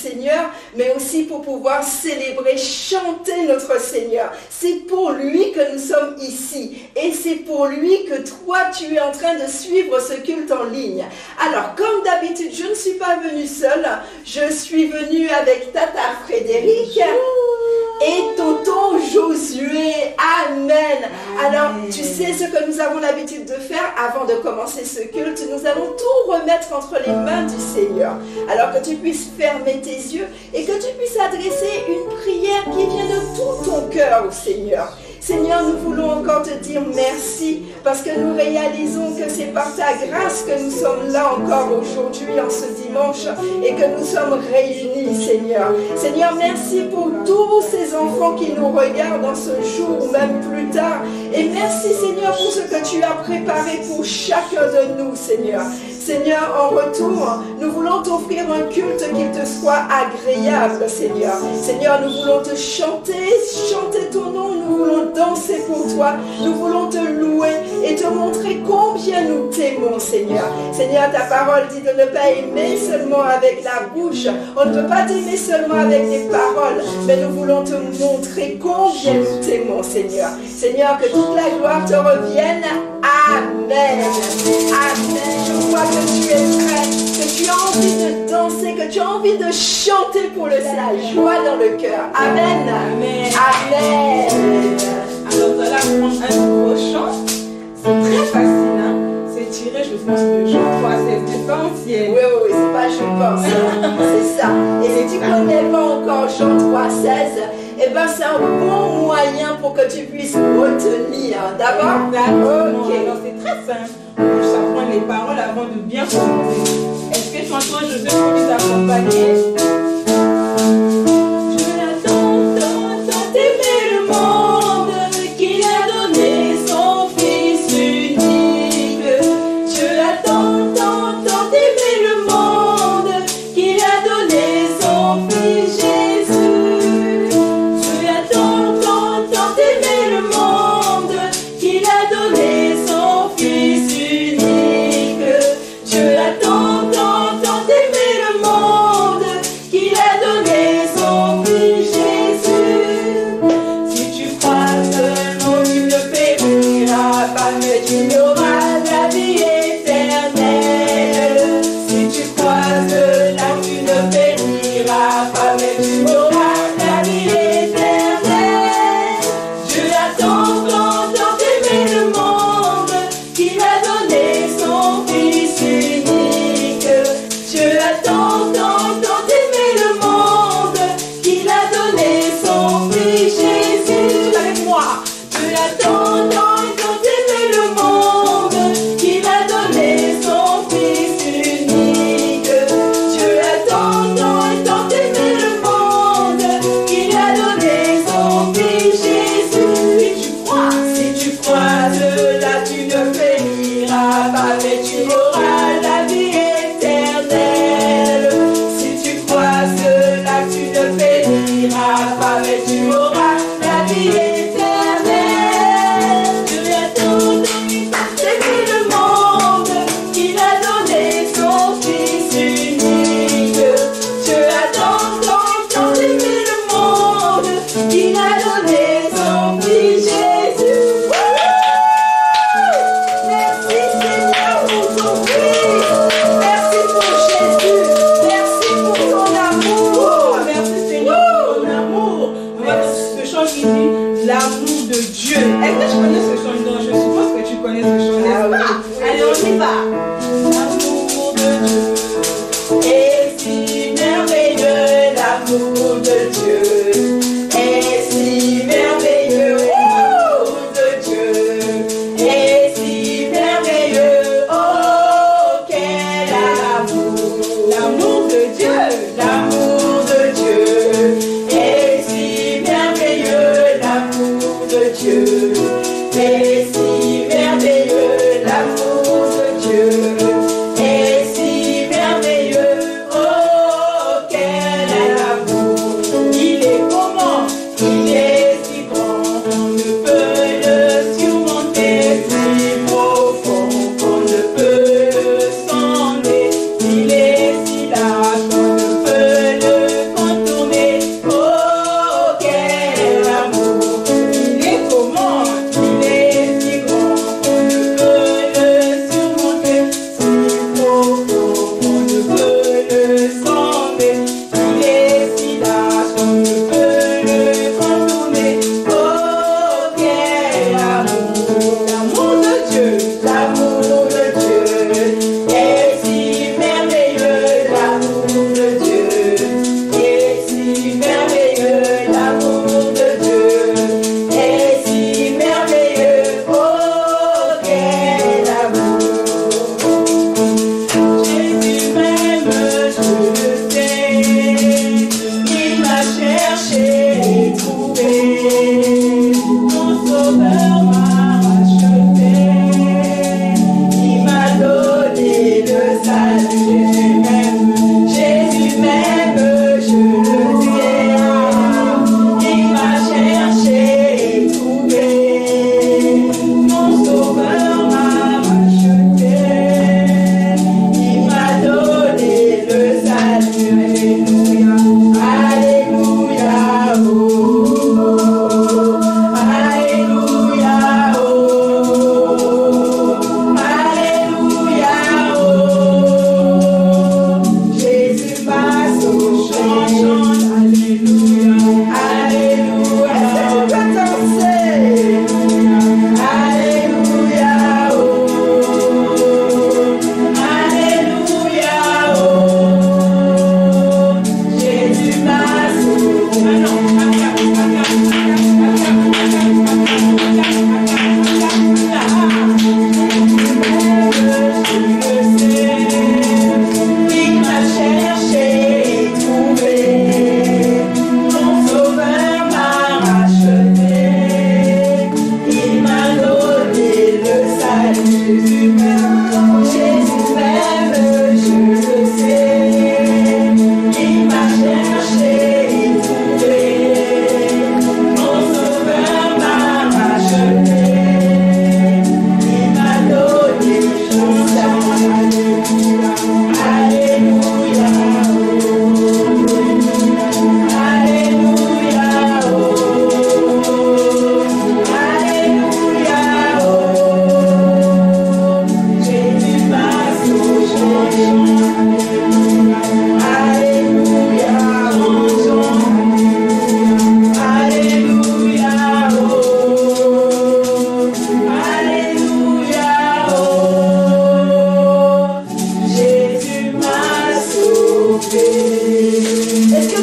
Seigneur, mais aussi pour pouvoir célébrer, chanter notre Seigneur. C'est pour lui que nous sommes ici. Et c'est pour lui que toi, tu es en train de suivre ce culte en ligne. Alors, comme d'habitude, je ne suis pas venue seule. Je suis venue avec Tata Frédéric et tonton Josué. Amen. Alors, tu sais ce que nous avons l'habitude de faire avant de commencer ce culte. Nous allons tout remettre entre les mains du Seigneur. Alors que tu puisses fermer tes yeux et que tu puisses adresser une prière qui vient de tout ton cœur au Seigneur. Seigneur, nous voulons encore te dire merci parce que nous réalisons que c'est par ta grâce que nous sommes là encore aujourd'hui en ce dimanche et que nous sommes réunis, Seigneur. Seigneur, merci pour tous ces enfants qui nous regardent en ce jour ou même plus tard. Et merci, Seigneur, pour ce que tu as préparé pour chacun de nous, Seigneur. Seigneur, en retour, nous voulons t'offrir un culte qui te soit agréable, Seigneur. Seigneur, nous voulons te chanter, chanter ton nom, nous voulons danser pour toi, nous voulons te louer et te montrer combien nous t'aimons, Seigneur. Seigneur, ta parole dit de ne pas aimer seulement avec la bouche, on ne peut pas t'aimer seulement avec des paroles, mais nous voulons te montrer combien nous t'aimons, Seigneur. Seigneur, que toute la gloire te revienne. Amen. Amen. Je vois que tu es prêt, que tu as envie de danser, que tu as envie de chanter pour la joie dans le cœur. Amen. Amen. Amen. Alors, vous allez apprendre un nouveau chant. C'est très facile, hein? C'est tiré, je pense, de Jean 3,16. C'est pas ancienne. Oui, c'est pas je pense. C'est ça. Et si tu ne connais pas encore Jean 3,16, eh ben c'est un bon moyen pour que tu puisses retenir. D'abord, D'accord. ok. Alors, c'est très simple. On s'apprend les paroles avant de bien commencer. Est-ce que tonton Joseph peut nous accompagner? Je l'attends, tant aimer le monde qu'il a donné son fils unique. Je l'attends, tant aimer le monde qu'il a donné son fils Jésus. Je l'attends, tant aimer le monde qu'il a donné son fils unique. Je l'attends, tant aimer le monde qu'il a donné son fils Jésus. Si tu crois seulement tu ne périras pas, mais tu auras la vie éternelle. Si tu crois cela, tu ne périras pas, mais tu auras la vie éternelle. Je l'attends, tant aimer le monde qu'il a donné son fils unique. Je l'attends, tant aimer le monde qu'il a donné son fils Jésus. Avec moi. Je l'attends, tant aimer le monde qu'il a donné son fils unique. Je l'attends, tant aimer le monde qu'il a donné son fils Jésus. Si tu crois cela, tu ne périras pas, mais tu auras la vie éternelle. Si tu crois cela, tu ne périras pas, mais tu auras la vie éternelle. Je l'attends, tant aimer le monde qu'il a donné son fils unique. Je l'attends, tant aimer le monde qu'il a donné son fils Jésus. Merci Seigneur pour ton fils. Merci pour Jésus. Merci pour ton amour. Merci Seigneur pour ton amour. Voilà ce chant qui dit l'amour de Dieu. Est-ce que je connais ce chant? Non, je suppose que tu connais ce chant, n'est-ce pas? Allez, on y va. L'amour de Dieu est si merveilleux, l'amour de Dieu est si merveilleux, l'amour de Dieu est si merveilleux, oh quel amour, l'amour de Dieu est si merveilleux, l'amour de Dieu est si merveilleux, l'amour de Dieu est si merveilleux, oh quel amour, il est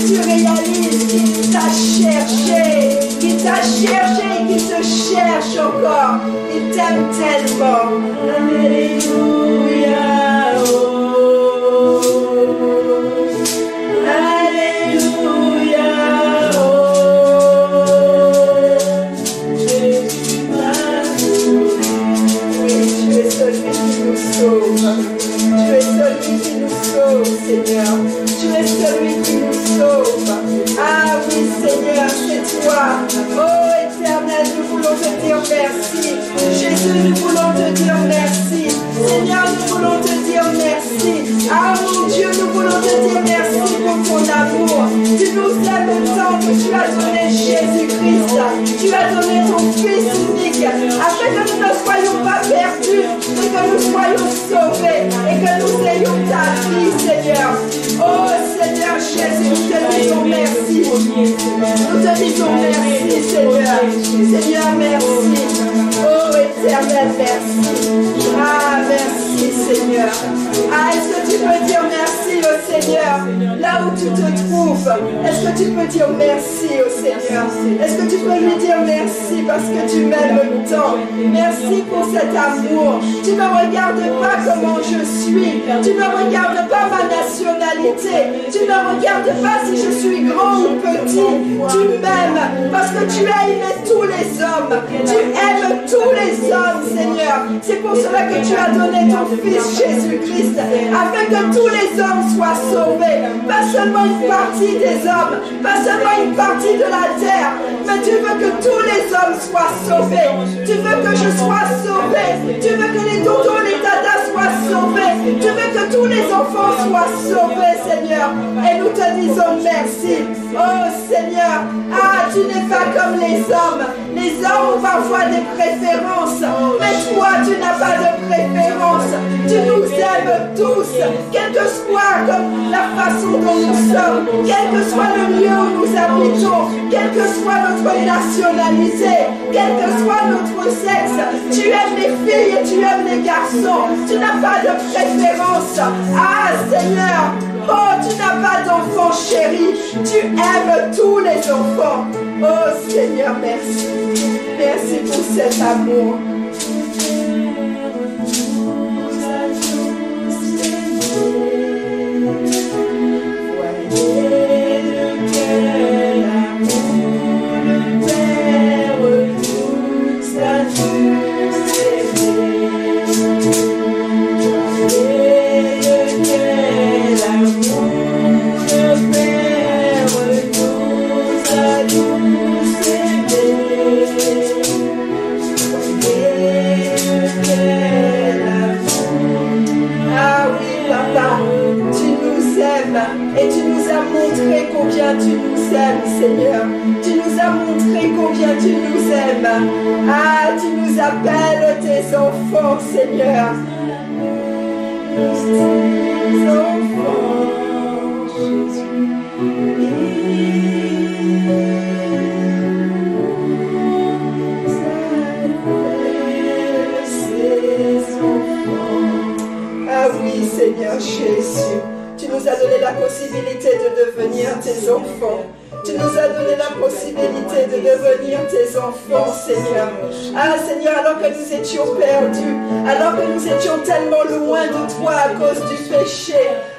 tu réalises qu'il t'a cherché, qu'il t'a cherché et qu'il te cherche encore. Il t'aime tellement. Alléluia. Oh. Alléluia. Tu es celui qui nous sauve, Seigneur. Tu es celui qui nous sauve. Ah oui, Seigneur, c'est toi. Oh Éternel, nous voulons te dire merci. Jésus, nous voulons te dire merci. Seigneur, nous voulons te dire merci. Ah mon Dieu, nous voulons te dire merci pour ton amour. Tu nous aimes tant que tu as donné Jésus-Christ. Tu as donné ton Fils unique afin que nous ne soyons pas perdus, mais que nous soyons sauvés et que nous ayons ta vie, Seigneur. Oh Seigneur Jésus, nous te disons merci. Nous te disons merci, Seigneur. Seigneur, merci. Oh Éternel, merci. Ah, merci, Seigneur. Ah, est-ce que tu peux dire merci au Seigneur là où tu te trouves? Est-ce que tu peux dire merci au Seigneur? Est-ce que tu peux lui dire merci parce que tu m'aimes tant? Merci pour cet amour. Tu ne regardes pas comment je suis. Tu ne regardes pas ma nationalité. Tu ne regardes pas si je suis grand ou petit. Tu m'aimes parce que tu as aimé tous les hommes. Tu aimes tous les hommes, Seigneur. C'est pour cela que tu as donné ton Fils Jésus-Christ afin que tous les hommes soient sauvés. Pas seulement une partie des hommes, pas seulement une partie de la terre, mais tu veux que tous les hommes soient sauvés. Tu veux que je sois sauvé. Tu veux que les tontons, les tatas soient sauvés. Tu veux que tous les enfants soient sauvés, Seigneur. Et nous te disons merci. Oh Seigneur, ah, tu n'es pas comme les hommes. Les hommes ont parfois des préférences, mais toi, tu n'as pas de préférence. Tu nous aimes tous, quelle que soit comme la façon dont nous sommes, quel que soit le lieu où nous habitons, quelle que soit notre nationalité, quel que soit notre sexe. Tu aimes les filles et tu aimes les garçons. Tu n'as pas de préférence. Ah Seigneur, oh, tu n'as pas d'enfants chéris. Tu aimes tous les enfants. Oh Seigneur, merci. Merci pour cet amour. Et tu nous as montré combien tu nous aimes, Seigneur. Tu nous as montré combien tu nous aimes. Ah, tu nous appelles tes enfants, Seigneur. Tes enfants, Jésus. Ah oui, Seigneur Jésus. Tu nous as donné la possibilité de devenir tes enfants. Tu nous as donné la possibilité de devenir tes enfants, Seigneur. Ah, Seigneur, alors que nous étions perdus, alors que nous étions tellement loin de toi à cause du péché.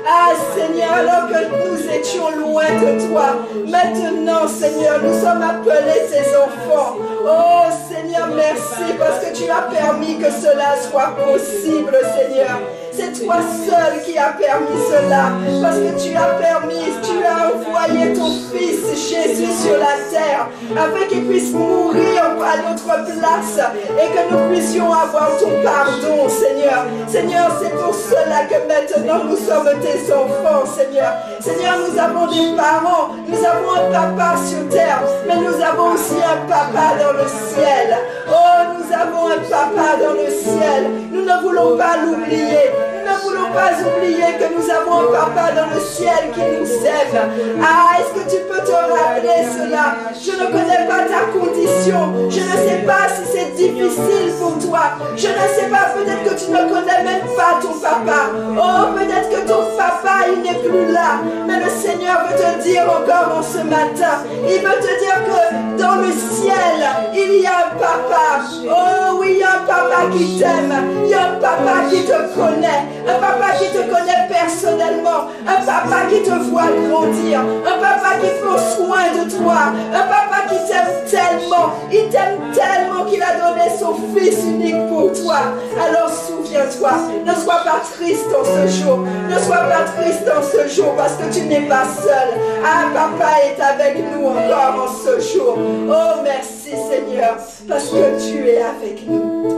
Ah, Seigneur, alors que nous étions loin de toi, maintenant, Seigneur, nous sommes appelés tes enfants. Oh, Seigneur, merci parce que tu as permis que cela soit possible, Seigneur. C'est toi seul qui as permis cela, parce que tu as permis, tu as envoyé ton Fils Jésus sur la terre, afin qu'il puisse mourir à notre place et que nous puissions avoir ton pardon, Seigneur. Seigneur, c'est pour cela que maintenant nous sommes tes enfants, Seigneur. Seigneur, nous avons des parents, nous avons un papa sur terre, mais nous avons aussi un papa dans le ciel. Oh, nous avons un papa dans le ciel. Nous ne voulons pas l'oublier. Nous ne voulons pas oublier que nous avons un papa dans le ciel qui nous aime. Ah, est-ce que tu peux veux te rappeler cela. Je ne connais pas ta condition. Je ne sais pas si c'est difficile pour toi. Je ne sais pas, peut-être que tu ne connais même pas ton papa. Oh, peut-être que ton papa, il n'est plus là. Mais le Seigneur veut te dire encore en ce matin. Il veut te dire que dans le ciel, il y a un papa. Oh oui, il y a un papa qui t'aime. Il y a un papa qui te connaît. Un papa qui te connaît personnellement. Un papa qui te voit grandir. Un papa qui prend soin de toi. Un papa qui t'aime tellement. Il t'aime tellement qu'il a donné son fils unique pour toi. Alors souviens-toi. Ne sois pas triste en ce jour. Ne sois pas triste en ce jour parce que tu n'es pas seul. Ah, papa est avec nous encore en ce jour. Oh, merci Seigneur parce que tu es avec nous.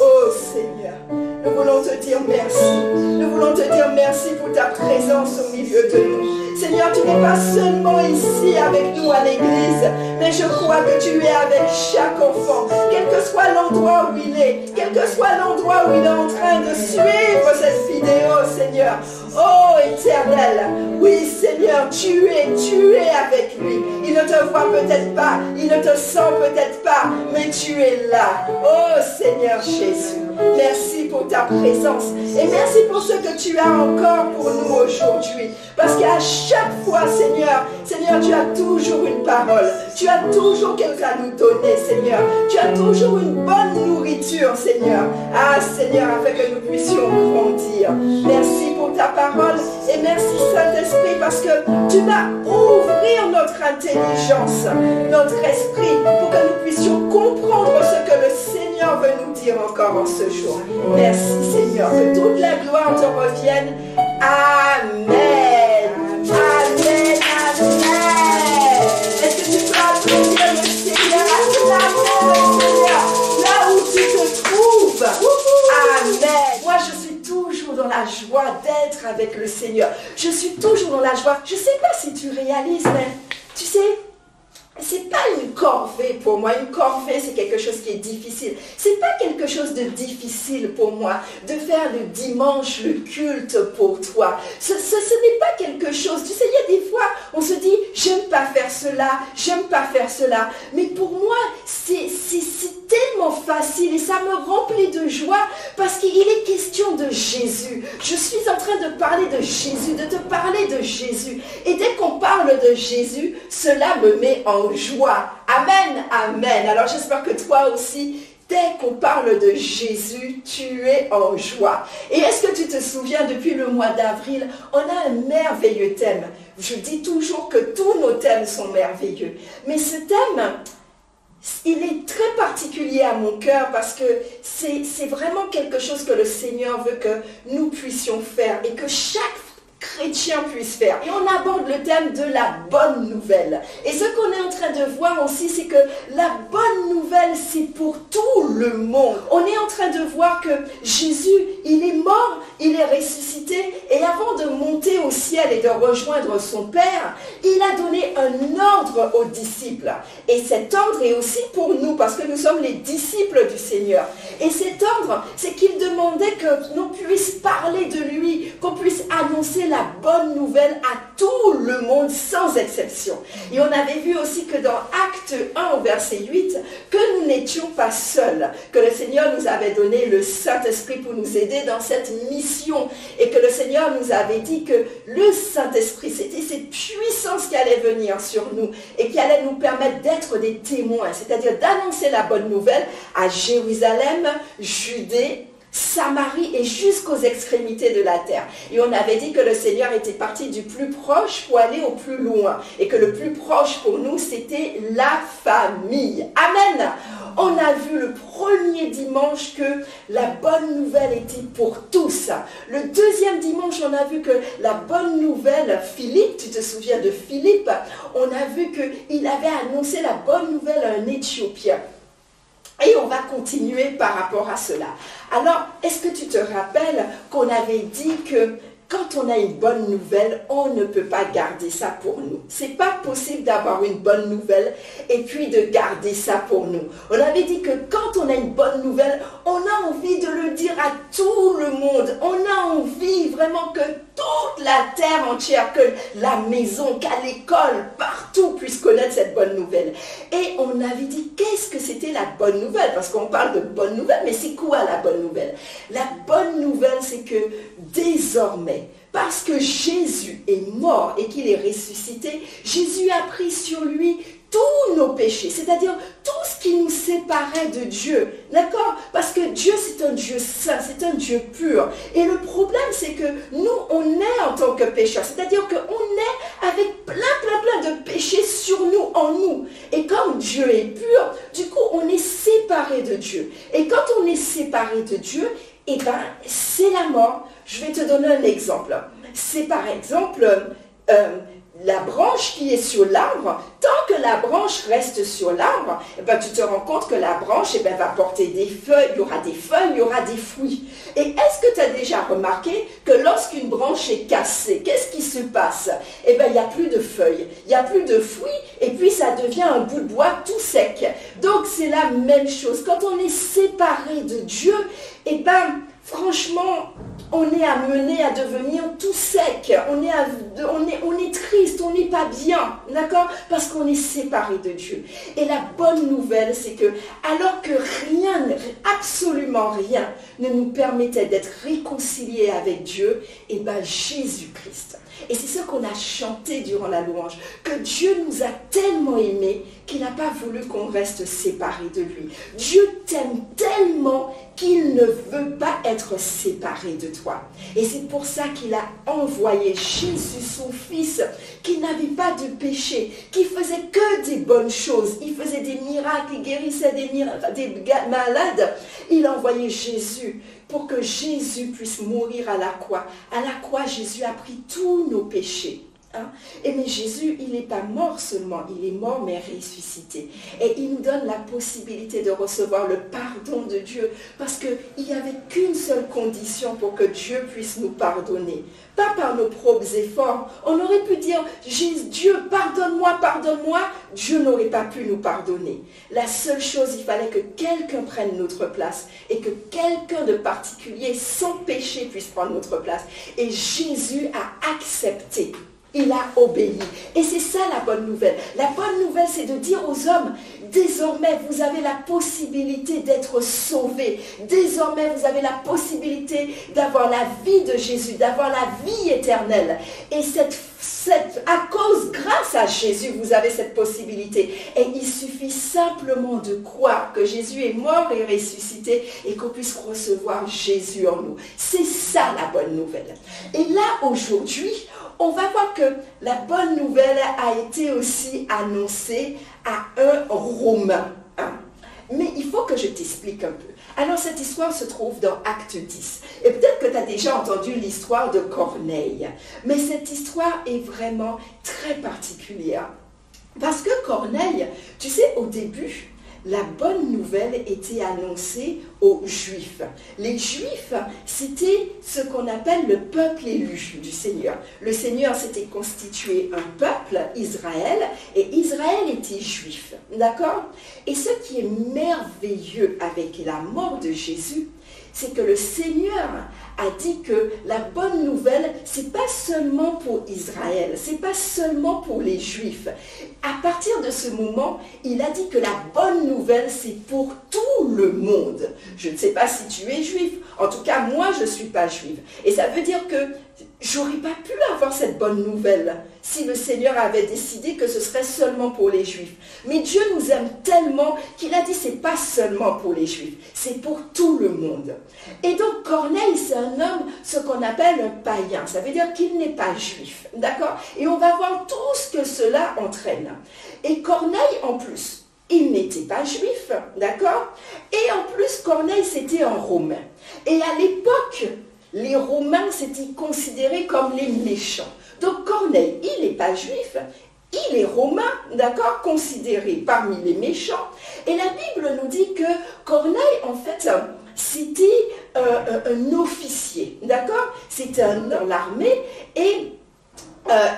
Oh Seigneur, nous voulons te dire merci. Nous voulons te dire merci pour ta présence au milieu de nous. Seigneur, tu n'es pas seulement ici avec nous à l'église, mais je crois que tu es avec chaque enfant, quel que soit l'endroit où il est, quel que soit l'endroit où il est en train de suivre cette vidéo, Seigneur. Oh Éternel, oui Seigneur, tu es avec lui. Il ne te voit peut-être pas, il ne te sent peut-être pas, mais tu es là. Oh Seigneur Jésus, merci pour ta présence et merci pour ce que tu as encore pour nous aujourd'hui. Parce qu'à chaque fois, Seigneur, tu as toujours une parole. Tu as toujours quelque chose à nous donner, Seigneur. Tu as toujours une bonne nourriture, Seigneur. Ah, Seigneur, afin que nous puissions grandir. Merci pour ta parole et merci, Saint-Esprit, parce que tu vas ouvrir notre intelligence, notre esprit, pour que nous puissions comprendre ce que le Seigneur veut nous dire encore en ce jour. Merci, Seigneur. Que toute la gloire te revienne. Amen. Amen. Amen. Est-ce que tu peux applaudir le Seigneur? Acclame le Seigneur là où tu te trouves. Amen. Moi, je suis toujours dans la joie d'être avec le Seigneur. Je suis toujours dans la joie. Je ne sais pas si tu réalises, mais tu sais, c'est pas une corvée pour moi. Une corvée, c'est quelque chose qui est difficile. C'est pas quelque chose de difficile pour moi de faire le dimanche le culte pour toi. Ce n'est pas quelque chose. Tu sais, il y a des fois, on se dit, j'aime pas faire cela, j'aime pas faire cela. Mais pour moi, c'est tellement facile et ça me remplit de joie parce qu'il est question de Jésus. Je suis en train de parler de Jésus, de te parler de Jésus. Et dès qu'on parle de Jésus, cela me met en joie. Amen, amen. Alors j'espère que toi aussi, dès qu'on parle de Jésus, tu es en joie. Et est-ce que tu te souviens, depuis le mois d'avril, on a un merveilleux thème. Je dis toujours que tous nos thèmes sont merveilleux. Mais ce thème, il est très particulier à mon cœur parce que c'est vraiment quelque chose que le Seigneur veut que nous puissions faire et que chaque chrétien puisse faire. Et on aborde le thème de la bonne nouvelle. Et ce qu'on est en train de voir aussi, c'est que la bonne nouvelle, c'est pour tout le monde. On est en train de voir que Jésus, il est mort, il est ressuscité, et avant de monter au ciel et de rejoindre son Père, il a donné un ordre aux disciples. Et cet ordre est aussi pour nous, parce que nous sommes les disciples du Seigneur. Et cet ordre, c'est qu'il demandait que l'on puisse parler de lui, qu'on puisse annoncer la bonne nouvelle à tout le monde sans exception. Et on avait vu aussi que dans Acte 1 au verset 8, que nous n'étions pas seuls, que le Seigneur nous avait donné le Saint-Esprit pour nous aider dans cette mission et que le Seigneur nous avait dit que le Saint-Esprit, c'était cette puissance qui allait venir sur nous et qui allait nous permettre d'être des témoins, c'est-à-dire d'annoncer la bonne nouvelle à Jérusalem, Judée, Samarie et jusqu'aux extrémités de la terre. Et on avait dit que le Seigneur était parti du plus proche pour aller au plus loin. Et que le plus proche pour nous, c'était la famille. Amen. On a vu le premier dimanche que la bonne nouvelle était pour tous. Le deuxième dimanche, on a vu que la bonne nouvelle, Philippe, tu te souviens de Philippe, on a vu qu'il avait annoncé la bonne nouvelle à un Éthiopien. Et on va continuer par rapport à cela. Alors, est-ce que tu te rappelles qu'on avait dit que quand on a une bonne nouvelle, on ne peut pas garder ça pour nous. C'est pas possible d'avoir une bonne nouvelle et puis de garder ça pour nous. On avait dit que quand on a une bonne nouvelle, on a envie de le dire à tout le monde. On a envie vraiment que toute la terre entière, que la maison, qu'à l'école, partout puisse connaître cette bonne nouvelle. Et on avait dit, qu'est-ce que c'était la bonne nouvelle? Parce qu'on parle de bonne nouvelle, mais c'est quoi la bonne nouvelle? La bonne nouvelle, c'est que désormais, parce que Jésus est mort et qu'il est ressuscité, Jésus a pris sur lui tous nos péchés, c'est-à-dire tout ce qui nous séparait de Dieu, d'accord? Parce que Dieu, c'est un Dieu saint, c'est un Dieu pur. Et le problème, c'est que nous, on est en tant que pécheurs, c'est-à-dire qu'on est avec plein de péchés sur nous, en nous. Et comme Dieu est pur, du coup, on est séparé de Dieu. Et quand on est séparé de Dieu, eh bien, c'est la mort. Je vais te donner un exemple. C'est par exemple la branche qui est sur l'arbre. Tant que la branche reste sur l'arbre, eh ben, tu te rends compte que la branche va porter des feuilles, il y aura des feuilles, il y aura des fruits. Et est-ce que tu as déjà remarqué que lorsqu'une branche est cassée, qu'est-ce qui se passe? Eh bien, il n'y a plus de feuilles, il n'y a plus de fruits, et puis ça devient un bout de bois tout sec. Donc, c'est la même chose. Quand on est séparé de Dieu, eh bien, franchement, on est amené à devenir tout sec, on est triste, on n'est pas bien, d'accord? Parce qu'on est séparé de Dieu. Et la bonne nouvelle, c'est que alors que rien, absolument rien, ne nous permettait d'être réconciliés avec Dieu, et bien Jésus-Christ. Et c'est ce qu'on a chanté durant la louange, que Dieu nous a tellement aimés qu'il n'a pas voulu qu'on reste séparés de lui. Dieu t'aime tellement qu'il ne veut pas être séparé de toi. Et c'est pour ça qu'il a envoyé Jésus, son Fils, qui n'avait pas de péché, qui faisait que des bonnes choses. Il faisait des miracles, il guérissait des malades. Il a envoyé Jésus pour que Jésus puisse mourir à la croix. À la croix, Jésus a pris tous nos péchés. Et mais Jésus, il n'est pas mort seulement, il est mort mais ressuscité. Et il nous donne la possibilité de recevoir le pardon de Dieu, parce qu'il n'y avait qu'une seule condition pour que Dieu puisse nous pardonner. Pas par nos propres efforts. On aurait pu dire, Dieu, pardonne-moi, pardonne-moi. Dieu n'aurait pas pu nous pardonner. La seule chose, il fallait que quelqu'un prenne notre place et que quelqu'un de particulier, sans péché, puisse prendre notre place. Et Jésus a accepté. Il a obéi. Et c'est ça la bonne nouvelle. La bonne nouvelle, c'est de dire aux hommes, désormais, vous avez la possibilité d'être sauvés. Désormais, vous avez la possibilité d'avoir la vie de Jésus, d'avoir la vie éternelle. Et grâce à Jésus, vous avez cette possibilité. Et il suffit simplement de croire que Jésus est mort et ressuscité et qu'on puisse recevoir Jésus en nous. C'est ça la bonne nouvelle. Et là, aujourd'hui, on va voir que la bonne nouvelle a été aussi annoncée à un Romain. Mais il faut que je t'explique un peu. Alors cette histoire se trouve dans Acte 10. Et peut-être que tu as déjà entendu l'histoire de Corneille. Mais cette histoire est vraiment très particulière. Parce que Corneille, tu sais, au début, la bonne nouvelle était annoncée aux Juifs. Les Juifs, c'était ce qu'on appelle le peuple élu du Seigneur. Le Seigneur s'était constitué un peuple, Israël, et Israël était juif. D'accord? Et ce qui est merveilleux avec la mort de Jésus, c'est que le Seigneur a dit que la bonne nouvelle, c'est pas seulement pour Israël, c'est pas seulement pour les Juifs. À partir de ce moment, il a dit que la bonne nouvelle, c'est pour tout le monde. Je ne sais pas si tu es juif, en tout cas, moi, je ne suis pas juive. Et ça veut dire que j'aurais pas pu avoir cette bonne nouvelle si le Seigneur avait décidé que ce serait seulement pour les Juifs. Mais Dieu nous aime tellement qu'il a dit c'est pas seulement pour les Juifs, c'est pour tout le monde. Et donc Corneille, c'est un homme, ce qu'on appelle un païen. Ça veut dire qu'il n'est pas juif. D'accord? Et on va voir tout ce que cela entraîne. Et Corneille, en plus, il n'était pas juif. D'accord? Et en plus, Corneille, c'était un Romain. Et à l'époque, les Romains s'étaient considérés comme les méchants. Donc Corneille, il n'est pas juif, il est romain, d'accord, considéré parmi les méchants. Et la Bible nous dit que Corneille, en fait, c'était un officier, d'accord? C'était un homme dans l'armée et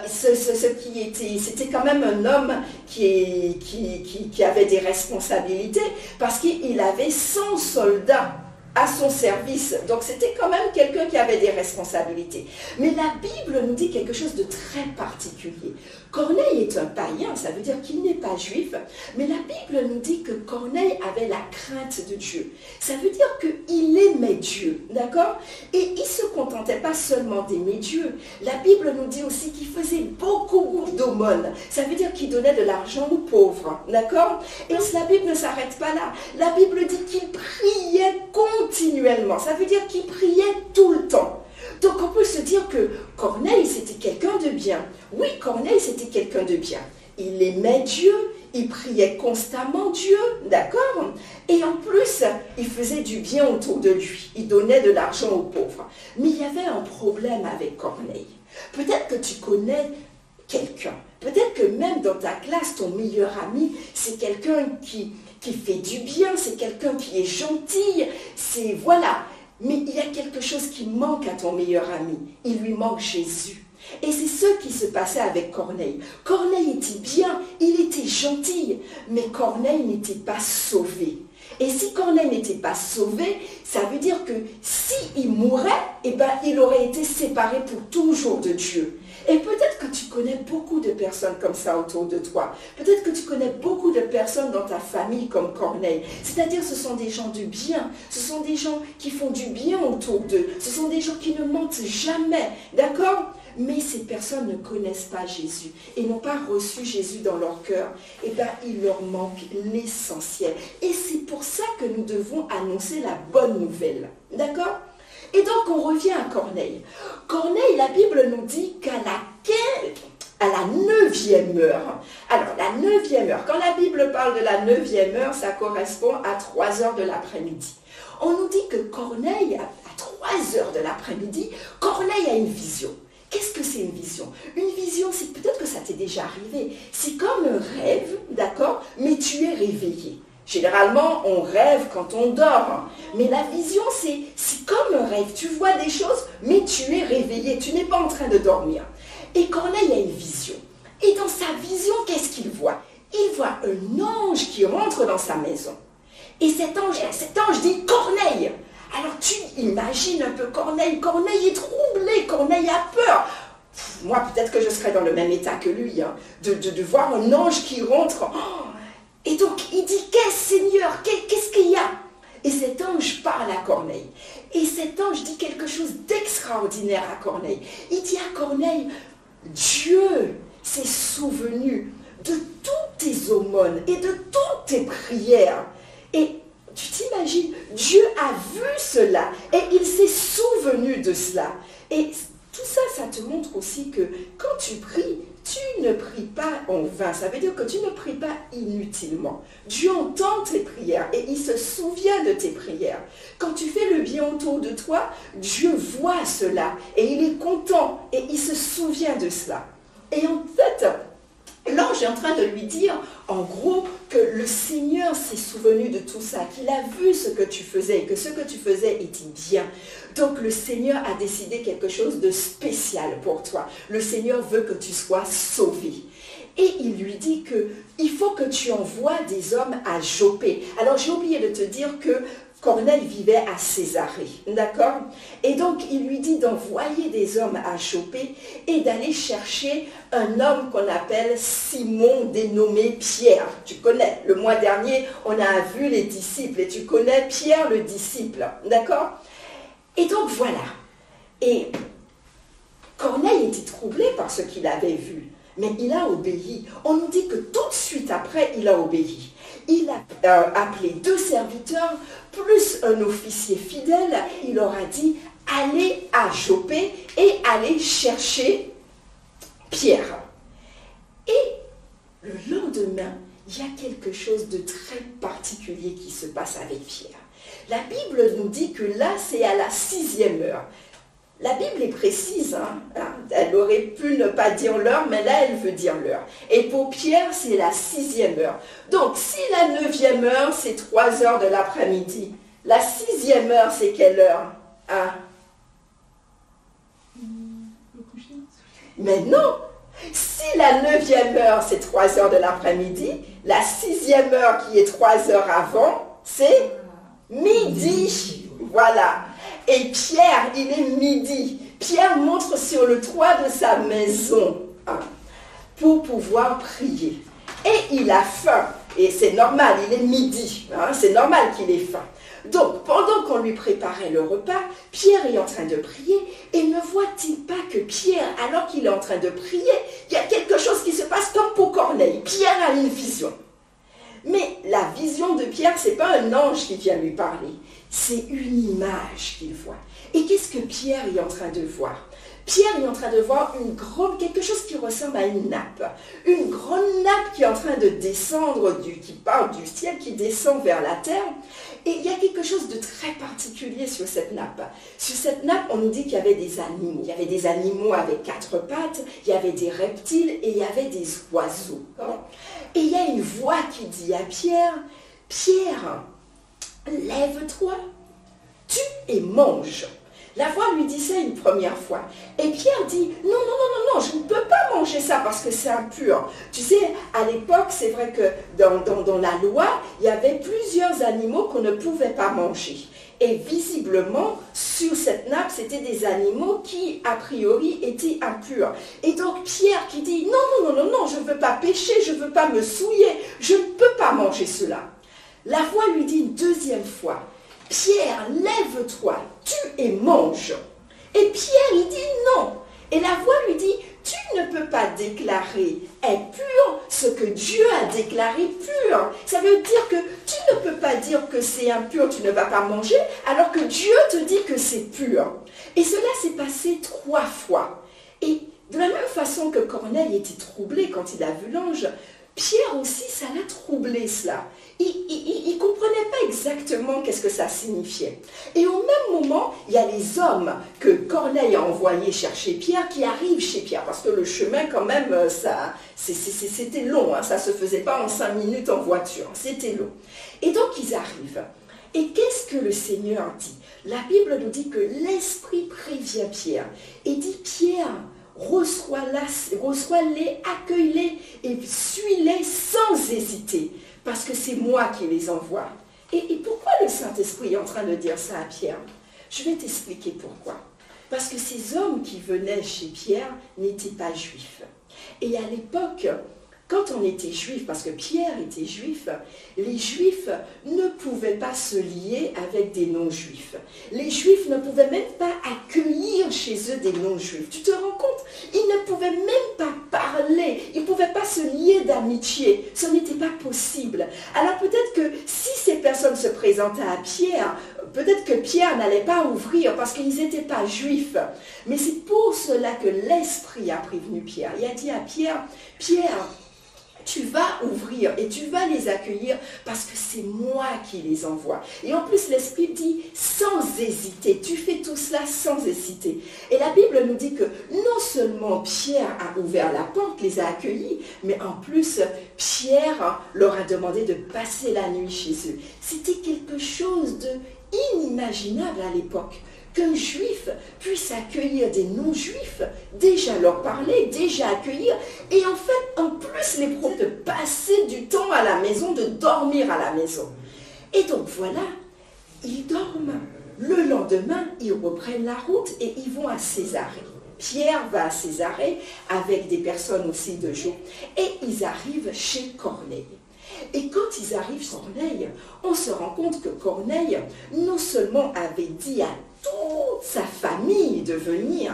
c'était quand même un homme qui avait des responsabilités parce qu'il avait 100 soldats à son service. Donc c'était quand même quelqu'un qui avait des responsabilités. Mais la Bible nous dit quelque chose de très particulier. Corneille est un païen, ça veut dire qu'il n'est pas juif, mais la Bible nous dit que Corneille avait la crainte de Dieu. Ça veut dire qu'il aimait Dieu, d'accord? Et il ne se contentait pas seulement d'aimer Dieu. La Bible nous dit aussi qu'il faisait beaucoup d'aumônes. Ça veut dire qu'il donnait de l'argent aux pauvres, d'accord? Et la Bible ne s'arrête pas là. La Bible dit qu'il priait continuellement. Ça veut dire qu'il priait tout le temps. Donc on peut se dire que Corneille, c'était quelqu'un de bien. Oui, Corneille, c'était quelqu'un de bien. Il aimait Dieu, il priait constamment Dieu, d'accord? Et en plus, il faisait du bien autour de lui. Il donnait de l'argent aux pauvres. Mais il y avait un problème avec Corneille. Peut-être que tu connais quelqu'un. Peut-être que même dans ta classe, ton meilleur ami, c'est quelqu'un qui fait du bien, c'est quelqu'un qui est gentil, c'est voilà. Mais il y a quelque chose qui manque à ton meilleur ami. Il lui manque Jésus. Et c'est ce qui se passait avec Corneille. Corneille était bien, il était gentil, mais Corneille n'était pas sauvé. Et si Corneille n'était pas sauvé, ça veut dire que s'il mourait, eh ben, il aurait été séparé pour toujours de Dieu. Et peut-être que tu connais beaucoup de personnes comme ça autour de toi. Peut-être que tu connais beaucoup de personnes dans ta famille comme Corneille. C'est-à-dire ce sont des gens de bien. Ce sont des gens qui font du bien autour d'eux. Ce sont des gens qui ne mentent jamais. D'accord? Mais ces personnes ne connaissent pas Jésus et n'ont pas reçu Jésus dans leur cœur. Et bien, il leur manque l'essentiel. Et c'est pour ça que nous devons annoncer la bonne nouvelle. D'accord? Et donc, on revient à Corneille. Corneille, la Bible nous dit qu'à la 9e heure. Alors, la 9e heure, quand la Bible parle de la 9e heure, ça correspond à 3 heures de l'après-midi. On nous dit que Corneille, à 3 heures de l'après-midi, Corneille a une vision. Qu'est-ce que c'est une vision? Une vision, c'est peut-être que ça t'est déjà arrivé. C'est comme un rêve, d'accord? Mais tu es réveillé. Généralement, on rêve quand on dort. Mais la vision, c'est comme un rêve. Tu vois des choses, mais tu es réveillé. Tu n'es pas en train de dormir. Et Corneille a une vision. Et dans sa vision, qu'est-ce qu'il voit? Il voit un ange qui rentre dans sa maison. Et cet ange dit « Corneille !» Alors tu imagines un peu Corneille. Corneille est troublé, Corneille a peur. Moi, peut-être que je serais dans le même état que lui, hein, de voir un ange qui rentre. Oh, et donc, il dit, qu'est-ce Seigneur? Qu'est-ce qu'il y a? Et cet ange parle à Corneille. Et cet ange dit quelque chose d'extraordinaire à Corneille. Il dit à Corneille, Dieu s'est souvenu de toutes tes aumônes et de toutes tes prières. Et tu t'imagines, Dieu a vu cela et il s'est souvenu de cela. Et tout ça, ça te montre aussi que quand tu pries, tu ne pries pas en vain. Ça veut dire que tu ne pries pas inutilement. Dieu entend tes prières et il se souvient de tes prières. Quand tu fais le bien autour de toi, Dieu voit cela et il est content et il se souvient de cela. Et en fait, l'ange est en train de lui dire, en gros, que le Seigneur s'est souvenu de tout ça, qu'il a vu ce que tu faisais et que ce que tu faisais était bien. Donc le Seigneur a décidé quelque chose de spécial pour toi. Le Seigneur veut que tu sois sauvé. Et il lui dit qu'il faut que tu envoies des hommes à Joppé. Alors j'ai oublié de te dire que Corneille vivait à Césarée, d'accord? Et donc, il lui dit d'envoyer des hommes à Joppé et d'aller chercher un homme qu'on appelle Simon, dénommé Pierre. Tu connais, le mois dernier, on a vu les disciples et tu connais Pierre le disciple, d'accord? Et donc, voilà. Et Corneille était troublé par ce qu'il avait vu, mais il a obéi. On nous dit que tout de suite après, il a obéi. Il a appelé 2 serviteurs, plus un officier fidèle. Il leur a dit, allez à Joppé et allez chercher Pierre. Et le lendemain, il y a quelque chose de très particulier qui se passe avec Pierre. La Bible nous dit que là, c'est à la 6e heure. La Bible est précise, hein. Elle aurait pu ne pas dire l'heure, mais là, elle veut dire l'heure. Et pour Pierre, c'est la 6e heure. Donc, si la 9e heure, c'est 3 heures de l'après-midi, la 6e heure, c'est quelle heure? Hein? Mais non! Si la 9e heure, c'est 3 heures de l'après-midi, la 6e heure, qui est 3 heures avant, c'est midi. Voilà. Et Pierre, il est midi. Pierre monte sur le toit de sa maison pour pouvoir prier. Et il a faim. Et c'est normal, il est midi. C'est normal qu'il ait faim. Donc, pendant qu'on lui préparait le repas, Pierre est en train de prier. Et ne voit-il pas que Pierre, alors qu'il est en train de prier, il y a quelque chose qui se passe comme pour Corneille. Pierre a une vision. Mais la vision de Pierre, ce n'est pas un ange qui vient lui parler. C'est une image qu'il voit. Et qu'est-ce que Pierre est en train de voir? Pierre est en train de voir quelque chose qui ressemble à une nappe. Une grande nappe qui est en train de descendre, qui part du ciel, qui descend vers la terre. Et il y a quelque chose de très particulier sur cette nappe. Sur cette nappe, on nous dit qu'il y avait des animaux. Il y avait des animaux avec 4 pattes, il y avait des reptiles et il y avait des oiseaux. Et il y a une voix qui dit à Pierre, « Pierre, lève-toi, tue et mange. » La voix lui dit ça une première fois. Et Pierre dit, non, je ne peux pas manger ça parce que c'est impur. Tu sais, à l'époque, c'est vrai que dans la loi, il y avait plusieurs animaux qu'on ne pouvait pas manger. Et visiblement, sur cette nappe, c'était des animaux qui, a priori, étaient impurs. Et donc Pierre qui dit, non, je ne veux pas pécher, je ne veux pas me souiller, je ne peux pas manger cela. La voix lui dit une deuxième fois, Pierre, lève-toi, tue et mange. Et Pierre, il dit non. Et la voix lui dit, tu ne peux pas déclarer est pur ce que Dieu a déclaré pur. Ça veut dire que tu ne peux pas dire que c'est impur, tu ne vas pas manger, alors que Dieu te dit que c'est pur. Et cela s'est passé 3 fois. Et de la même façon que Corneille était troublé quand il a vu l'ange, Pierre aussi, ça l'a troublé cela. Il ne comprenait pas exactement qu'est-ce que ça signifiait. Et au même moment, il y a les hommes que Corneille a envoyés chercher Pierre qui arrivent chez Pierre. Parce que le chemin, quand même, c'était long. Ça ne se faisait pas en 5 minutes en voiture. C'était long. Et donc, ils arrivent. Et qu'est-ce que le Seigneur dit? La Bible nous dit que l'Esprit prévient Pierre. Et dit, Pierre, reçois-les, accueille-les et suis-les sans hésiter. Parce que c'est moi qui les envoie. Et pourquoi le Saint-Esprit est en train de dire ça à Pierre? Je vais t'expliquer pourquoi. Parce que ces hommes qui venaient chez Pierre n'étaient pas juifs. Et à l'époque, quand on était juif, parce que Pierre était juif, les juifs ne pouvaient pas se lier avec des non-juifs. Les juifs ne pouvaient même pas accueillir chez eux des non-juifs. Tu te rends compte? Ils ne pouvaient même pas parler, ils ne pouvaient pas se lier d'amitié. Ce n'était pas possible. Alors peut-être que si ces personnes se présentaient à Pierre, peut-être que Pierre n'allait pas ouvrir parce qu'ils n'étaient pas juifs. Mais c'est pour cela que l'Esprit a prévenu Pierre. Il a dit à Pierre, Pierre, tu vas ouvrir et tu vas les accueillir parce que c'est moi qui les envoie. Et en plus, l'Esprit dit sans hésiter. Tu fais tout cela sans hésiter. Et la Bible nous dit que non seulement Pierre a ouvert la porte, les a accueillis, mais en plus, Pierre leur a demandé de passer la nuit chez eux. C'était quelque chose d'inimaginable à l'époque. Qu'un juif puisse accueillir des non-juifs, déjà leur parler, déjà accueillir, et en fait, en plus, les proposer de passer du temps à la maison, de dormir à la maison. Et donc voilà, ils dorment. Le lendemain, ils reprennent la route et ils vont à Césarée. Pierre va à Césarée avec des personnes aussi de jour, et ils arrivent chez Corneille. Et quand ils arrivent chez Corneille, on se rend compte que Corneille, non seulement avait dit à toute sa famille de venir,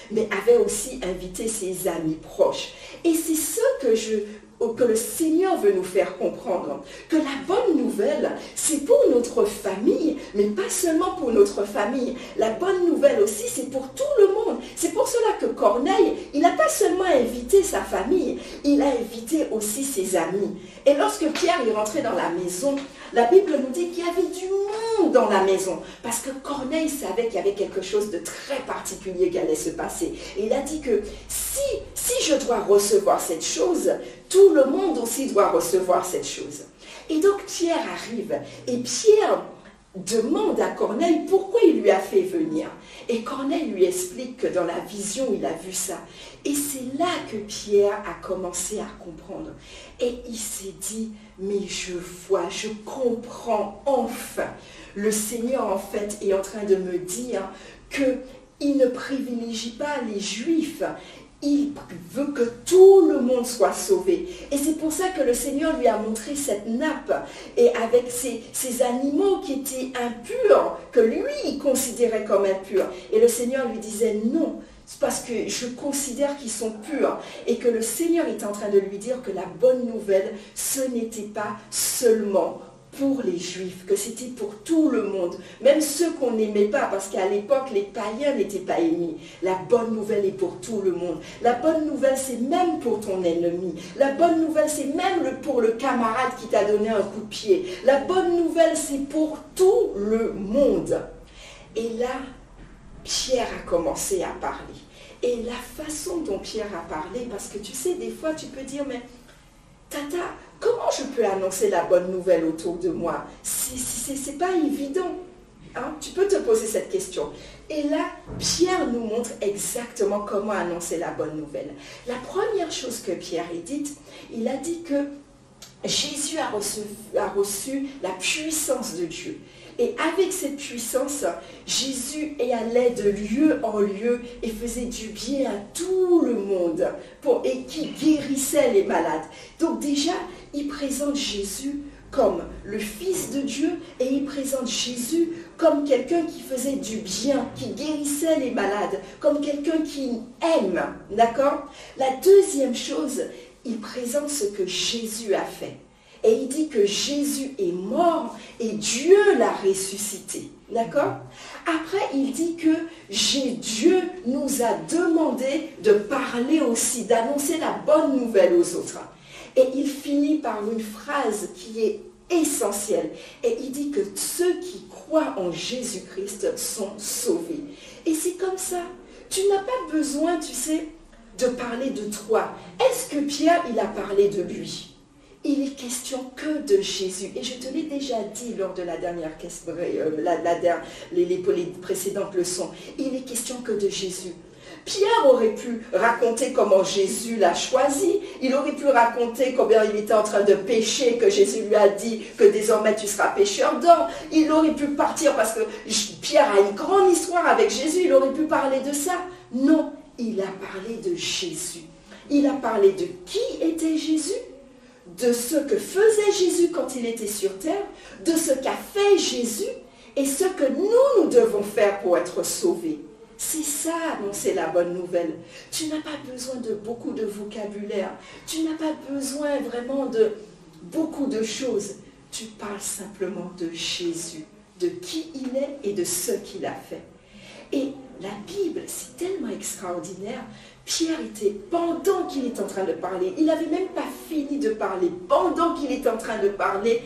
mais avait aussi invité ses amis proches. Et c'est ce que le Seigneur veut nous faire comprendre, que la bonne nouvelle, c'est pour notre famille, mais pas seulement pour notre famille. La bonne nouvelle aussi, c'est pour tout le monde. C'est pour cela que Corneille, il n'a pas seulement invité sa famille, il a invité aussi ses amis. Et lorsque Pierre est rentré dans la maison, la Bible nous dit qu'il y avait du monde dans la maison, parce que Corneille savait qu'il y avait quelque chose de très particulier qui allait se passer. Et il a dit que si je dois recevoir cette chose, tout le monde aussi doit recevoir cette chose. Et donc Pierre arrive, et Pierre demande à Corneille pourquoi il lui a fait venir. Et Corneille lui explique que dans la vision, il a vu ça. Et c'est là que Pierre a commencé à comprendre. Et il s'est dit, mais je vois, je comprends enfin. Le Seigneur, en fait, est en train de me dire qu'il ne privilégie pas les Juifs. Il veut que tout le monde soit sauvé. Et c'est pour ça que le Seigneur lui a montré cette nappe, et avec ces animaux qui étaient impurs, que lui, il considérait comme impurs. Et le Seigneur lui disait non, c'est parce que je considère qu'ils sont purs. Et que le Seigneur est en train de lui dire que la bonne nouvelle, ce n'était pas seulement pour les Juifs, que c'était pour tout le monde, même ceux qu'on n'aimait pas, parce qu'à l'époque, les païens n'étaient pas aimés. La bonne nouvelle est pour tout le monde. La bonne nouvelle, c'est même pour ton ennemi. La bonne nouvelle, c'est même pour le camarade qui t'a donné un coup de pied. La bonne nouvelle, c'est pour tout le monde. Et là, Pierre a commencé à parler. Et la façon dont Pierre a parlé, parce que tu sais, des fois, tu peux dire, mais Tata, comment je peux annoncer la bonne nouvelle autour de moi? C'est pas évident. Hein? Tu peux te poser cette question. Et là, Pierre nous montre exactement comment annoncer la bonne nouvelle. La première chose que Pierre a dite, il a dit que Jésus a reçu la puissance de Dieu. Et avec cette puissance, Jésus allait de lieu en lieu et faisait du bien à tout le monde et qui guérissait les malades. Donc déjà, il présente Jésus comme le Fils de Dieu et il présente Jésus comme quelqu'un qui faisait du bien, qui guérissait les malades, comme quelqu'un qui aime. D'accord? La deuxième chose, il présente ce que Jésus a fait. Et il dit que Jésus est mort et Dieu l'a ressuscité. D'accord? Après, il dit que Dieu nous a demandé de parler aussi, d'annoncer la bonne nouvelle aux autres. Et il finit par une phrase qui est essentielle. Et il dit que ceux qui croient en Jésus-Christ sont sauvés. Et c'est comme ça. Tu n'as pas besoin, tu sais, de parler de toi. Est-ce que Pierre, il a parlé de lui? Il est question que de Jésus. Et je te l'ai déjà dit lors de la dernière question, les précédentes leçons. Il est question que de Jésus. Pierre aurait pu raconter comment Jésus l'a choisi. Il aurait pu raconter combien il était en train de pécher, que Jésus lui a dit que désormais tu seras pécheur d'or. Il aurait pu partir parce que Pierre a une grande histoire avec Jésus. Il aurait pu parler de ça. Non, il a parlé de Jésus. Il a parlé de qui était Jésus, de ce que faisait Jésus quand il était sur terre, de ce qu'a fait Jésus et ce que nous devons faire pour être sauvés. C'est ça, annoncer la bonne nouvelle. Tu n'as pas besoin de beaucoup de vocabulaire. Tu n'as pas besoin vraiment de beaucoup de choses. Tu parles simplement de Jésus, de qui il est et de ce qu'il a fait. Et la Bible, c'est tellement extraordinaire. Pierre était, pendant qu'il est en train de parler, il n'avait même pas fini de parler, pendant qu'il est en train de parler,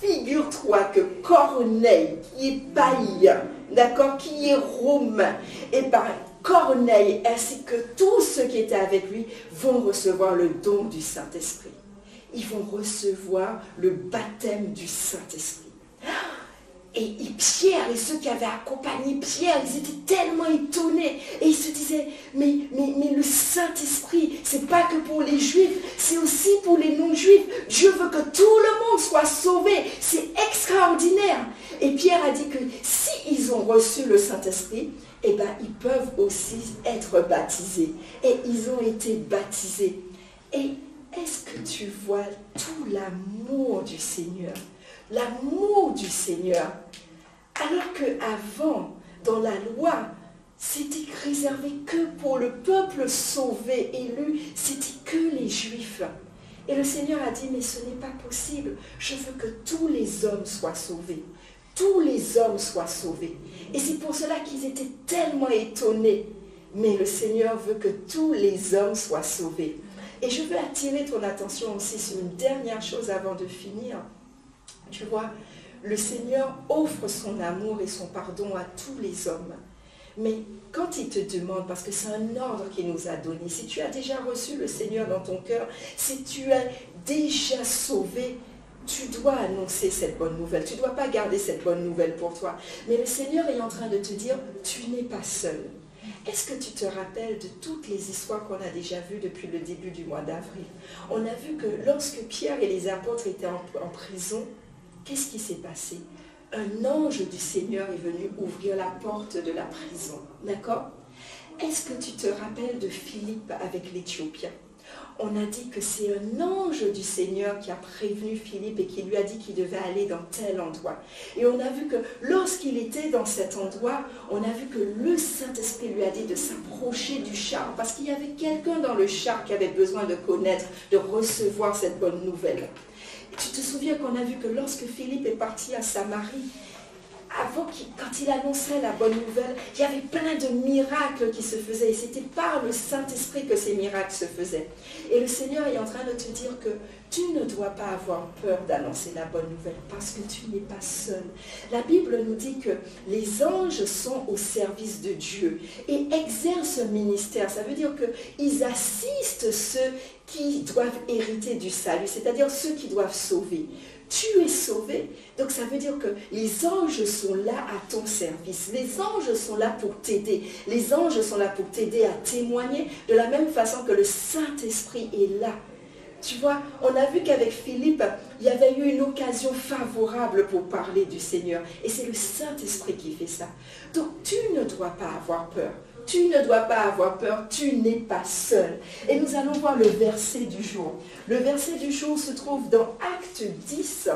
figure-toi que Corneille, qui est païen, d'accord, qui est romain, et bien Corneille ainsi que tous ceux qui étaient avec lui vont recevoir le don du Saint-Esprit. Ils vont recevoir le baptême du Saint-Esprit. Et Pierre et ceux qui avaient accompagné Pierre, ils étaient tellement étonnés. Et ils se disaient, mais le Saint-Esprit, c'est pas que pour les Juifs, c'est aussi pour les non-Juifs. Dieu veut que tout le monde soit sauvé. C'est extraordinaire. Et Pierre a dit que s'ils ont reçu le Saint-Esprit, eh ben, ils peuvent aussi être baptisés. Et ils ont été baptisés. Et est-ce que tu vois tout l'amour du Seigneur? L'amour du Seigneur. Alors qu'avant, dans la loi, c'était réservé que pour le peuple sauvé, élu, c'était que les Juifs. Et le Seigneur a dit, mais ce n'est pas possible. Je veux que tous les hommes soient sauvés. Tous les hommes soient sauvés. Et c'est pour cela qu'ils étaient tellement étonnés. Mais le Seigneur veut que tous les hommes soient sauvés. Et je veux attirer ton attention aussi sur une dernière chose avant de finir. Tu vois, le Seigneur offre son amour et son pardon à tous les hommes. Mais quand il te demande, parce que c'est un ordre qu'il nous a donné, si tu as déjà reçu le Seigneur dans ton cœur, si tu es déjà sauvé, tu dois annoncer cette bonne nouvelle. Tu ne dois pas garder cette bonne nouvelle pour toi. Mais le Seigneur est en train de te dire, tu n'es pas seul. Est-ce que tu te rappelles de toutes les histoires qu'on a déjà vues depuis le début du mois d'avril? On a vu que lorsque Pierre et les apôtres étaient en prison, qu'est-ce qui s'est passé? Un ange du Seigneur est venu ouvrir la porte de la prison. D'accord? Est-ce que tu te rappelles de Philippe avec l'Éthiopien? On a dit que c'est un ange du Seigneur qui a prévenu Philippe et qui lui a dit qu'il devait aller dans tel endroit. Et on a vu que lorsqu'il était dans cet endroit, on a vu que le Saint-Esprit lui a dit de s'approcher du char, parce qu'il y avait quelqu'un dans le char qui avait besoin de connaître, de recevoir cette bonne nouvelle. Et tu te souviens qu'on a vu que lorsque Philippe est parti à Samarie, quand il annonçait la bonne nouvelle, il y avait plein de miracles qui se faisaient. Et c'était par le Saint-Esprit que ces miracles se faisaient. Et le Seigneur est en train de te dire que tu ne dois pas avoir peur d'annoncer la bonne nouvelle parce que tu n'es pas seul. La Bible nous dit que les anges sont au service de Dieu et exercent un ministère. Ça veut dire qu'ils assistent ceux qui doivent hériter du salut, c'est-à-dire ceux qui doivent sauver. Tu es sauvé. Donc ça veut dire que les anges sont là à ton service. Les anges sont là pour t'aider. Les anges sont là pour t'aider à témoigner de la même façon que le Saint-Esprit est là. Tu vois, on a vu qu'avec Philippe, il y avait eu une occasion favorable pour parler du Seigneur. Et c'est le Saint-Esprit qui fait ça. Donc tu ne dois pas avoir peur. Tu ne dois pas avoir peur, tu n'es pas seul. Et nous allons voir le verset du jour. Le verset du jour se trouve dans Acte 10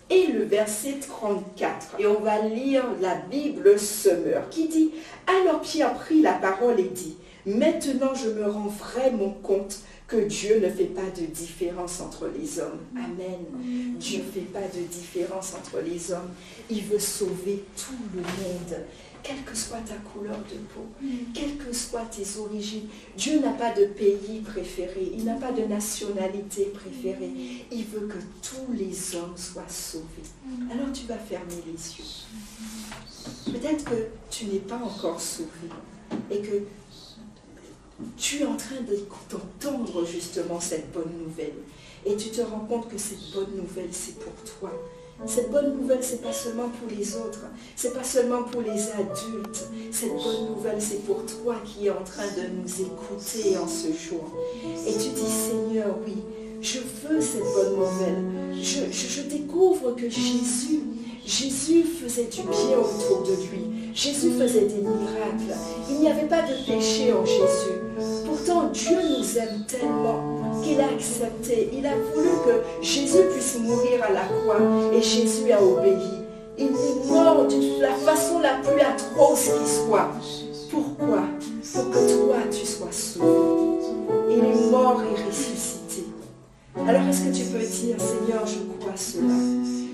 et le verset 34. Et on va lire la Bible Semeur qui dit « Alors Pierre prit la parole et dit « Maintenant je me rends vraiment compte que Dieu ne fait pas de différence entre les hommes. » Amen. Dieu ne fait pas de différence entre les hommes. Il veut sauver tout le monde. Quelle que soit ta couleur de peau, quelles que soient tes origines, Dieu n'a pas de pays préféré, il n'a pas de nationalité préférée. Il veut que tous les hommes soient sauvés. Alors tu vas fermer les yeux. Peut-être que tu n'es pas encore sauvé et que tu es en train d'entendre justement cette bonne nouvelle. Et tu te rends compte que cette bonne nouvelle, c'est pour toi. Cette bonne nouvelle, ce n'est pas seulement pour les autres, ce n'est pas seulement pour les adultes. Cette bonne nouvelle, c'est pour toi qui es en train de nous écouter en ce jour. Et tu dis, Seigneur, oui, je veux cette bonne nouvelle. Je découvre que Jésus faisait du bien autour de lui. Jésus faisait des miracles. Il n'y avait pas de péché en Jésus. Pourtant, Dieu nous aime tellement qu'il a accepté. Il a voulu que Jésus puisse mourir à la croix. Et Jésus a obéi. Il est mort de la façon la plus atroce qui soit. Pourquoi? Pour que toi, tu sois sauvé. Il est mort et ressuscité. Alors, est-ce que tu peux dire, Seigneur, je crois cela.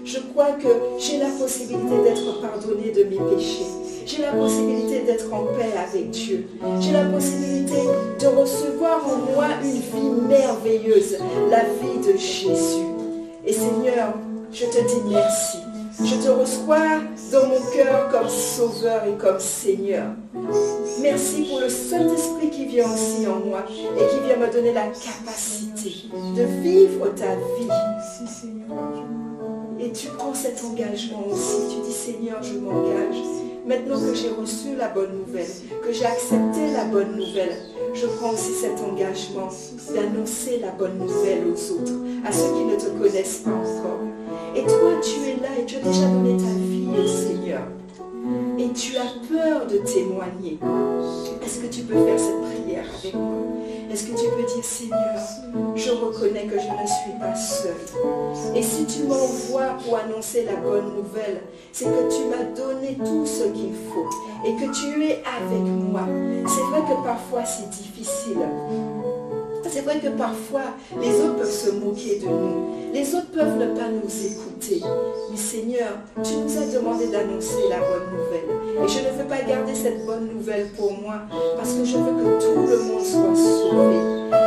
Je crois que j'ai la possibilité d'être pardonné de mes péchés. J'ai la possibilité d'être en paix avec Dieu. J'ai la possibilité de recevoir en moi une vie merveilleuse, la vie de Jésus. Et Seigneur, je te dis merci. Je te reçois dans mon cœur comme Sauveur et comme Seigneur. Merci pour le Saint-Esprit qui vient aussi en moi et qui vient me donner la capacité de vivre ta vie. Et tu prends cet engagement aussi. Tu dis, Seigneur, je m'engage. Maintenant que j'ai reçu la bonne nouvelle, que j'ai accepté la bonne nouvelle, je prends aussi cet engagement d'annoncer la bonne nouvelle aux autres, à ceux qui ne te connaissent pas encore. Et toi, tu es là et tu as déjà donné ta vie au Seigneur. Et tu as peur de témoigner. Est-ce que tu peux faire cette prière avec moi? Est-ce que tu peux dire, Seigneur, je reconnais que je ne suis pas seule. Et si tu m'envoies pour annoncer la bonne nouvelle, c'est que tu m'as donné tout ce qu'il faut et que tu es avec moi. C'est vrai que parfois c'est difficile. C'est vrai que parfois les autres peuvent se moquer de nous. Les autres peuvent ne pas nous écouter. Mais Seigneur, tu nous as demandé d'annoncer la bonne nouvelle. Et je ne veux pas garder cette bonne nouvelle pour moi parce que je veux que tout le monde soit sauvé.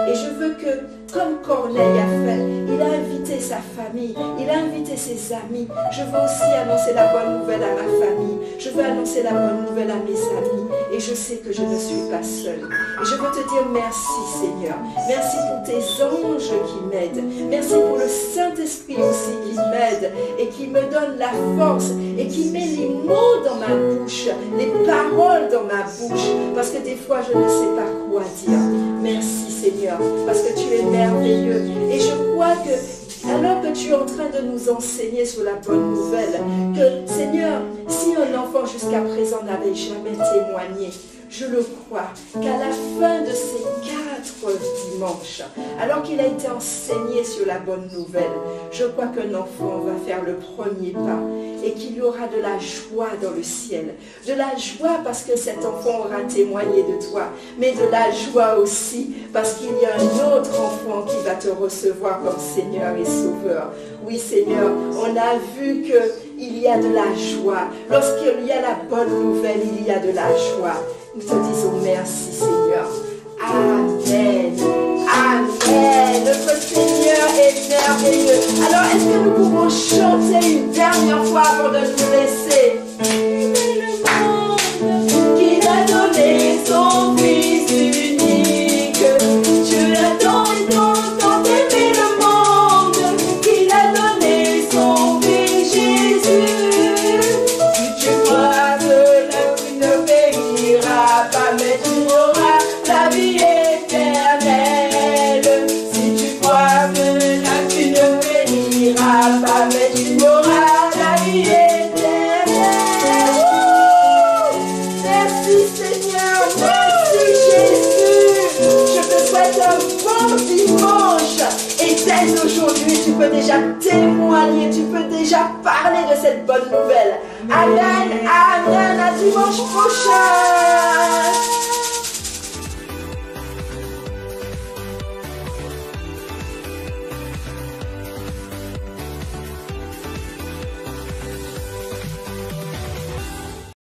Et je veux que, comme Corneille a fait, il a invité sa famille, il a invité ses amis. Je veux aussi annoncer la bonne nouvelle à ma famille. Je veux annoncer la bonne nouvelle à mes amis. Et je sais que je ne suis pas seule. Et je veux te dire merci, Seigneur. Merci pour tes anges qui m'aident. Merci pour le Saint-Esprit aussi qui m'aide me donne la force et qui met les mots dans ma bouche, les paroles dans ma bouche, parce que des fois je ne sais pas quoi dire. Merci Seigneur, parce que tu es merveilleux. Et je crois que alors que tu es en train de nous enseigner sur la bonne nouvelle, que Seigneur, si un enfant jusqu'à présent n'avait jamais témoigné, je le crois qu'à la fin de ces 4 dimanches, alors qu'il a été enseigné sur la bonne nouvelle, je crois qu'un enfant va faire le premier pas et qu'il y aura de la joie dans le ciel. De la joie parce que cet enfant aura témoigné de toi, mais de la joie aussi parce qu'il y a un autre enfant qui va te recevoir comme Seigneur et Sauveur. Oui Seigneur, on a vu qu'il y a de la joie. Lorsqu'il y a la bonne nouvelle, il y a de la joie. Nous te disons merci Seigneur. Amen. Amen. Notre Seigneur est merveilleux. Alors est-ce que nous pouvons chanter une dernière fois avant de nous laisser? Qu'il a donné son Fils unique. Dieu a tant aimé le monde qu'il a donné son Fils Jésus. Si tu crois que la vie ne périra pas, mais tu auras la vie éternelle. Si tu crois que la vie ne périra pas, mais tu auras la vie éternelle. Merci Seigneur, merci Jésus. Je te souhaite un bon dimanche. Et dès aujourd'hui, tu peux déjà témoigner, tu peux déjà parler de cette bonne nouvelle. Amen.